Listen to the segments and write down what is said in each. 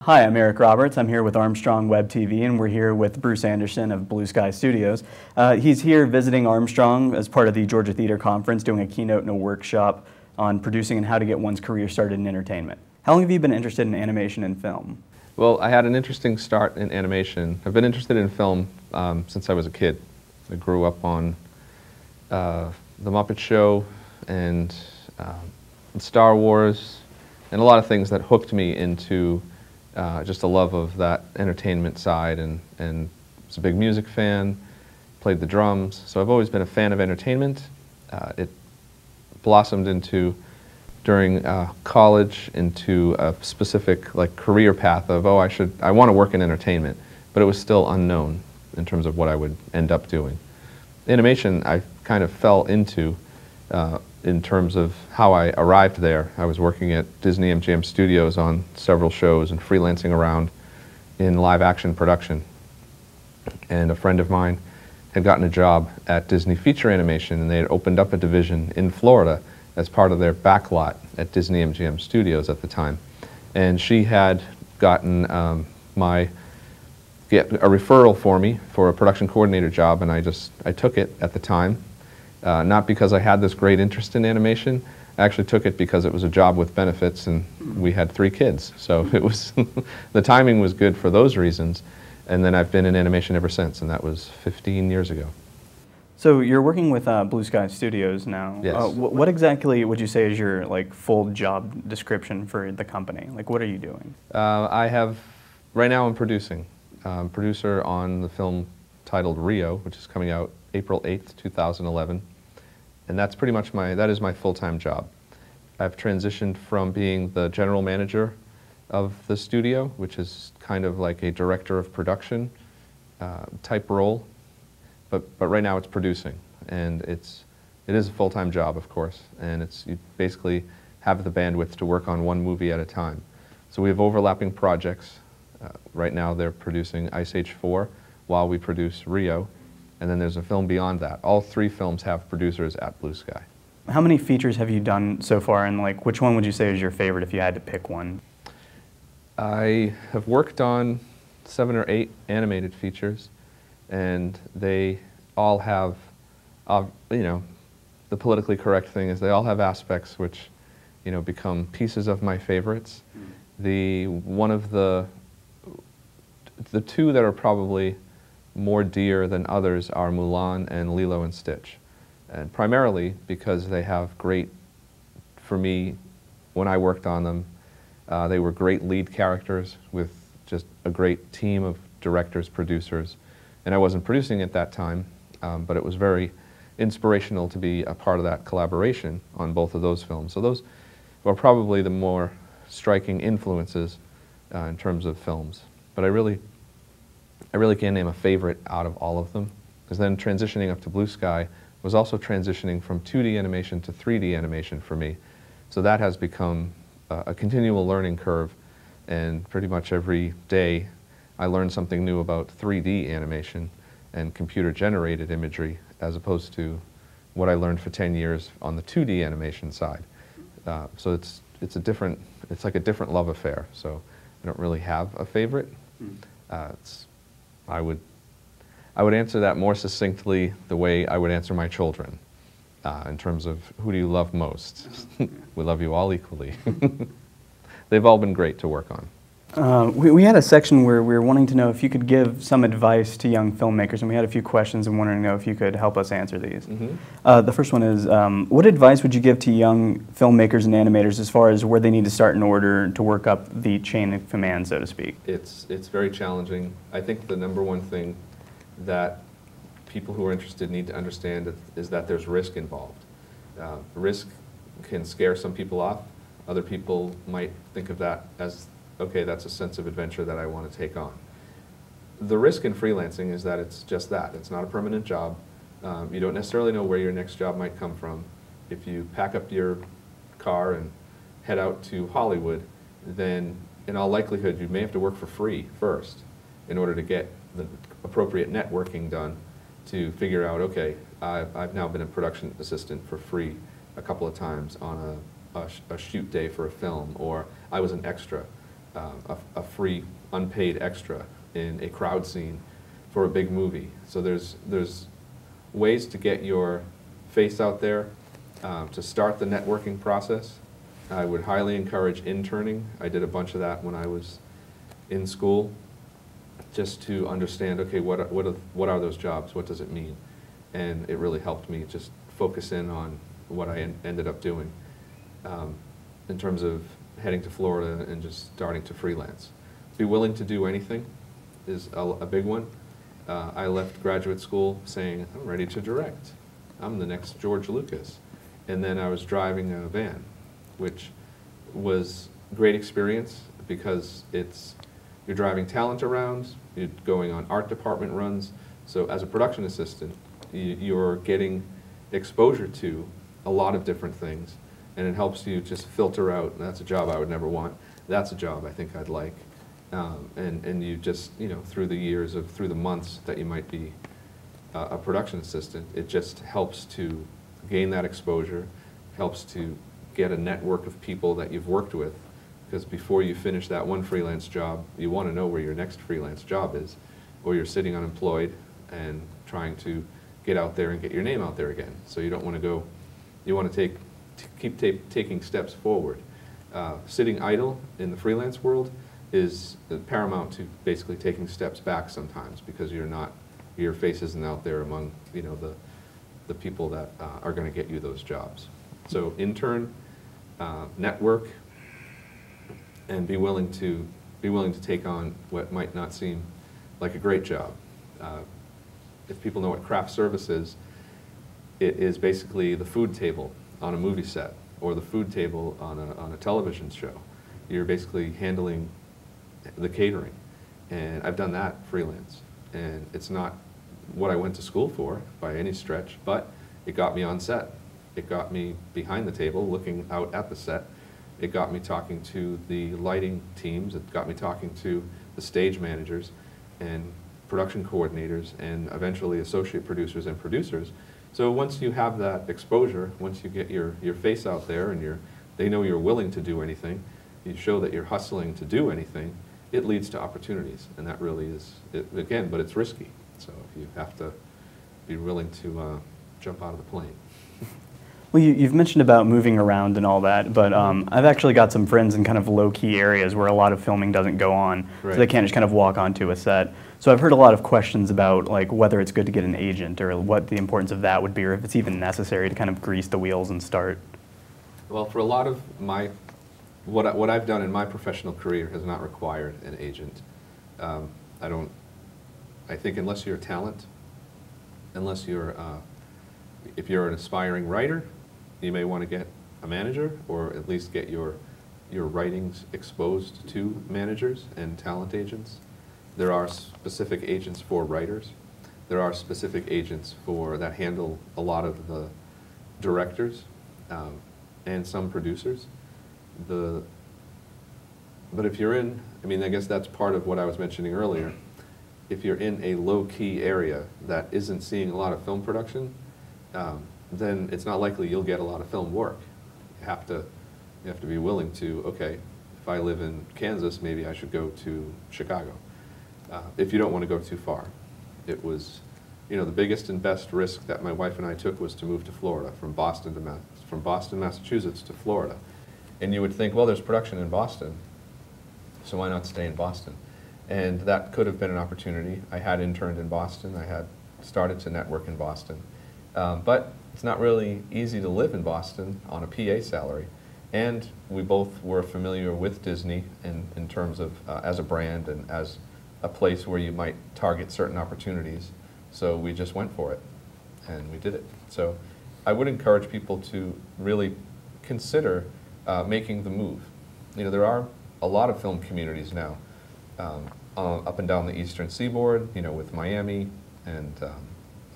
Hi, I'm Eric Roberts. I'm here with Armstrong Web TV, and we're here with Bruce Anderson of Blue Sky Studios. He's here visiting Armstrong as part of the Georgia Theater Conference, doing a keynote and a workshop on producing and how to get one's career started in entertainment. How long have you been interested in animation and film? Well, I had an interesting start in animation. I've been interested in film since I was a kid. I grew up on The Muppet Show and Star Wars and a lot of things that hooked me into just a love of that entertainment side, and was a big music fan, played the drums, so I've always been a fan of entertainment. It blossomed into, during college, into a specific career path of, oh, I want to work in entertainment, but it was still unknown in terms of what I would end up doing. Animation I kind of fell into in terms of how I arrived there. I was working at Disney MGM Studios on several shows and freelancing around in live action production. And a friend of mine had gotten a job at Disney Feature Animation, and they had opened up a division in Florida as part of their backlot at Disney MGM Studios at the time. And she had gotten a referral for me for a production coordinator job, and I took it at the time. Not because I had this great interest in animation. I actually took it because it was a job with benefits, and we had 3 kids. So it was the timing was good for those reasons. And then I've been in animation ever since, and that was 15 years ago. So you're working with Blue Sky Studios now. Yes. What exactly would you say is your full job description for the company? What are you doing? Right now I'm producing. Producer on the film titled Rio, which is coming out April 8th, 2011. And that's pretty much that is my full-time job. I've transitioned from being the general manager of the studio, which is kind of like a director of production type role, but right now it's producing, and it is a full-time job, of course, and you basically have the bandwidth to work on one movie at a time. So we have overlapping projects. Right now they're producing Ice Age 4 while we produce Rio, and then there's a film beyond that. All 3 films have producers at Blue Sky. How many features have you done so far, and which one would you say is your favorite if you had to pick one? I have worked on 7 or 8 animated features, and they all have, the politically correct thing is they all have aspects which, become pieces of my favorites. One of the 2 that are probably more dear than others are Mulan and Lilo and Stitch. And primarily because they have great, for me, when I worked on them, they were great lead characters with just a great team of directors, producers. And I wasn't producing at that time, but it was very inspirational to be a part of that collaboration on both of those films. So those were probably the more striking influences in terms of films. But I really can't name a favorite out of all of them, because then transitioning up to Blue Sky was also transitioning from 2D animation to 3D animation for me. So that has become a continual learning curve, and pretty much every day I learn something new about 3D animation and computer-generated imagery, as opposed to what I learned for 10 years on the 2D animation side. So it's like a different love affair. So I don't really have a favorite. I would answer that more succinctly the way I would answer my children, in terms of who do you love most? We love you all equally. They've all been great to work on. We had a section where we were wanting to know if you could give some advice to young filmmakers, and we had a few questions and wanted to know if you could help us answer these. The first one is, what advice would you give to young filmmakers and animators as far as where they need to start in order to work up the chain of command, so to speak? It's very challenging. I think the #1 thing that people who are interested need to understand is that there's risk involved. Risk can scare some people off. Other people might think of that as, okay, that's a sense of adventure that I want to take on. The risk in freelancing is that it's just that. It's not a permanent job. You don't necessarily know where your next job might come from. If you pack up your car and head out to Hollywood, then in all likelihood you may have to work for free first in order to get the appropriate networking done to figure out, okay, I've now been a production assistant for free a couple of times on a shoot day for a film, or I was an extra. A free unpaid extra in a crowd scene for a big movie. So there's ways to get your face out there, to start the networking process. I would highly encourage interning. I did a bunch of that when I was in school, just to understand, okay, what are those jobs? What does it mean? And it really helped me just focus in on what I ended up doing in terms of heading to Florida and just starting to freelance. Be willing to do anything is a big one. I left graduate school saying, I'm ready to direct. I'm the next George Lucas. And then I was driving a van, which was a great experience because you're driving talent around, you're going on art department runs. So as a production assistant, you're getting exposure to a lot of different things, and it helps you just filter out, that's a job I would never want, that's a job I think I'd like. And you just, through the years through the months that you might be a production assistant, it just helps to gain that exposure, helps to get a network of people that you've worked with, because before you finish that one freelance job, you want to know where your next freelance job is, or you're sitting unemployed and trying to get out there and get your name out there again. So you don't want to go, you want to keep taking steps forward. Sitting idle in the freelance world is paramount to basically taking steps back sometimes, because your face isn't out there among the people that are going to get you those jobs. So intern, network, and be willing to take on what might not seem like a great job. If people know what craft service is, it is basically the food table on a movie set or the food table on a television show. You're basically handling the catering, and I've done that freelance, and it's not what I went to school for by any stretch, but it got me on set. It got me behind the table looking out at the set. It got me talking to the lighting teams. It got me talking to the stage managers and production coordinators and eventually associate producers and producers. So once you have that exposure, once you get your face out there and they know you're willing to do anything, you show that you're hustling to do anything, it leads to opportunities. And that really is, again, but it's risky. So you have to be willing to jump out of the plane. Well, you've mentioned about moving around and all that, but I've actually got some friends in kind of low-key areas where a lot of filming doesn't go on, right. So they can't just kind of walk onto a set. So I've heard a lot of questions about like whether it's good to get an agent or what the importance of that would be, or if it's even necessary to kind of grease the wheels and start. Well, for a lot of what I've done in my professional career has not required an agent. I think unless you're a talent, unless if you're an aspiring writer, you may want to get a manager, or at least get your writings exposed to managers and talent agents. There are specific agents for writers. There are specific agents that handle a lot of the directors and some producers. But if you're in, I guess that's part of what I was mentioning earlier. If you're in a low-key area that isn't seeing a lot of film production, then it's not likely you'll get a lot of film work. You have to be willing to, okay, if I live in Kansas, maybe I should go to Chicago. If you don't want to go too far. It was, the biggest and best risk that my wife and I took was to move to Florida, from Boston, Massachusetts to Florida. And you would think, well, there's production in Boston, so why not stay in Boston? And that could have been an opportunity. I had interned in Boston. I had started to network in Boston. But it's not really easy to live in Boston on a PA salary. And we both were familiar with Disney in terms of as a brand and as a place where you might target certain opportunities. So we just went for it, and we did it. So I would encourage people to really consider making the move. There are a lot of film communities now up and down the eastern seaboard, with Miami, and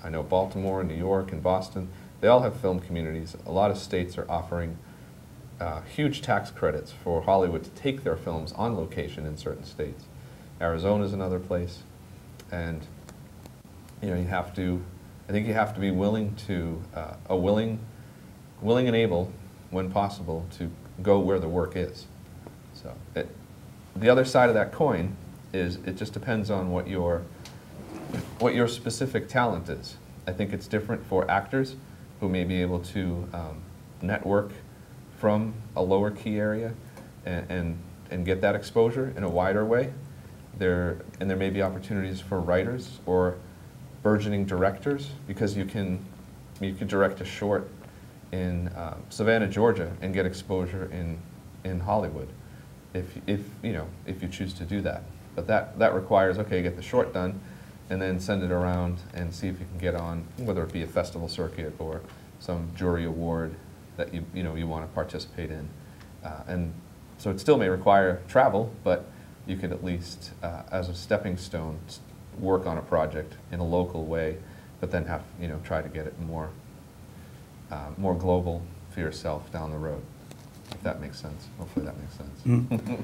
I know Baltimore, New York, and Boston. They all have film communities. A lot of states are offering huge tax credits for Hollywood to take their films on location in certain states. Arizona is another place, and I think you have to be willing to, willing and able, when possible, to go where the work is. So the other side of that coin is it just depends on what your specific talent is. I think it's different for actors who may be able to network from a lower key area and get that exposure in a wider way. There may be opportunities for writers or burgeoning directors, because you can direct a short in Savannah, Georgia, and get exposure in Hollywood, if you choose to do that. But that requires, okay, get the short done, and then send it around and see if you can get on, whether it be a festival circuit or some jury award that you want to participate in. And so it still may require travel, but you could at least, as a stepping stone, work on a project in a local way, but then have, try to get it more global for yourself down the road, if that makes sense. Hopefully that makes sense.